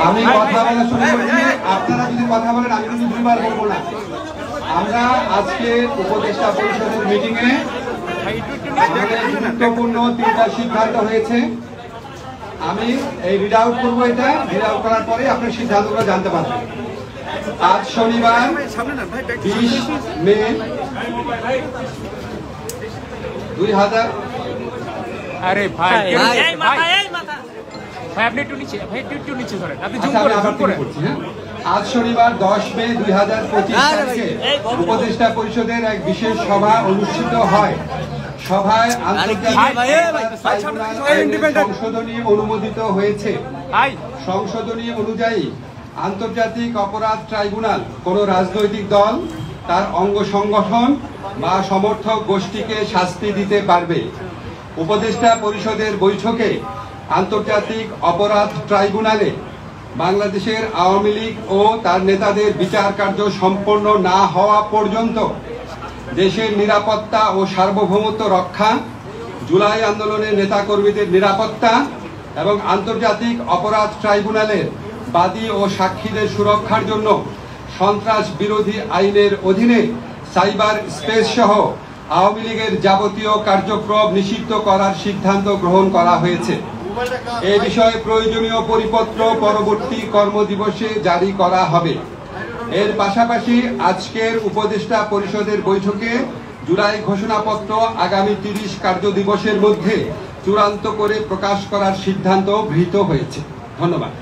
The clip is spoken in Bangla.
আমি কথা বলা শুরু করছি, আপনারা যদি কথা বলেন আমি কিন্তু দুইবার বলবো না। আমরা আজকে উপদেষ্টা পরিষদের মিটিং এ গুরুত্বপূর্ণ 3টা সিদ্ধান্ত হয়েছে। আমি এই রিড আউট করবো, এটা রিড আউট করার পরে আপনার সিদ্ধান্তগুলো জানতে পারবেন। আজ শনিবার 20 মে 2000। আরে ভাই আপনি একটু নিচে, ভাই একটু নিচে ধরেন, আপনি জুম করে করছি। হ্যাঁ, আজ শনিবার 10 মে 2025 তারিখে উপদেষ্টা পরিষদের এক বিশেষ সভা অনুষ্ঠিত হয়। সভায় সংশোধনী অনুমোদিত হয়েছে। সংশোধনী অনুযায়ী আন্তর্জাতিক অপরাধ ট্রাইব্যুনাল কোন রাজনৈতিক দল, তার অঙ্গ সংগঠন বা সমর্থক গোষ্ঠীকে শাস্তি দিতে পারবে। উপদেষ্টা পরিষদের বৈঠকে আন্তর্জাতিক অপরাধ ট্রাইব্যুনালে বাংলাদেশের আওয়ামী লীগ ও তার নেতাদের বিচার কার্য সম্পন্ন না হওয়া পর্যন্ত দেশের নিরাপত্তা ও সার্বভৌমত্ব রক্ষা, জুলাই আন্দোলনের নেতাকর্মীদের নিরাপত্তা এবং আন্তর্জাতিক অপরাধ ট্রাইব্যুনালের বাদী ও সাক্ষীদের সুরক্ষার জন্য সন্ত্রাস বিরোধী আইনের অধীনে সাইবার স্পেস সহ আওয়ামী লীগের যাবতীয় কার্যক্রম নিষিদ্ধ করার সিদ্ধান্ত গ্রহণ করা হয়েছে। এ বিষয়ে প্রয়োজনীয় পরিপত্র পরবর্তী কর্মদিবসে জারি করা হবে। এর পাশাপাশি আজকের উপদেষ্টা পরিষদের বৈঠকে জুলাই ঘোষণাপত্র আগামী 30 কার্যদিবসের মধ্যে চূড়ান্ত করে প্রকাশ করার সিদ্ধান্ত গৃহীত হয়েছে। ধন্যবাদ।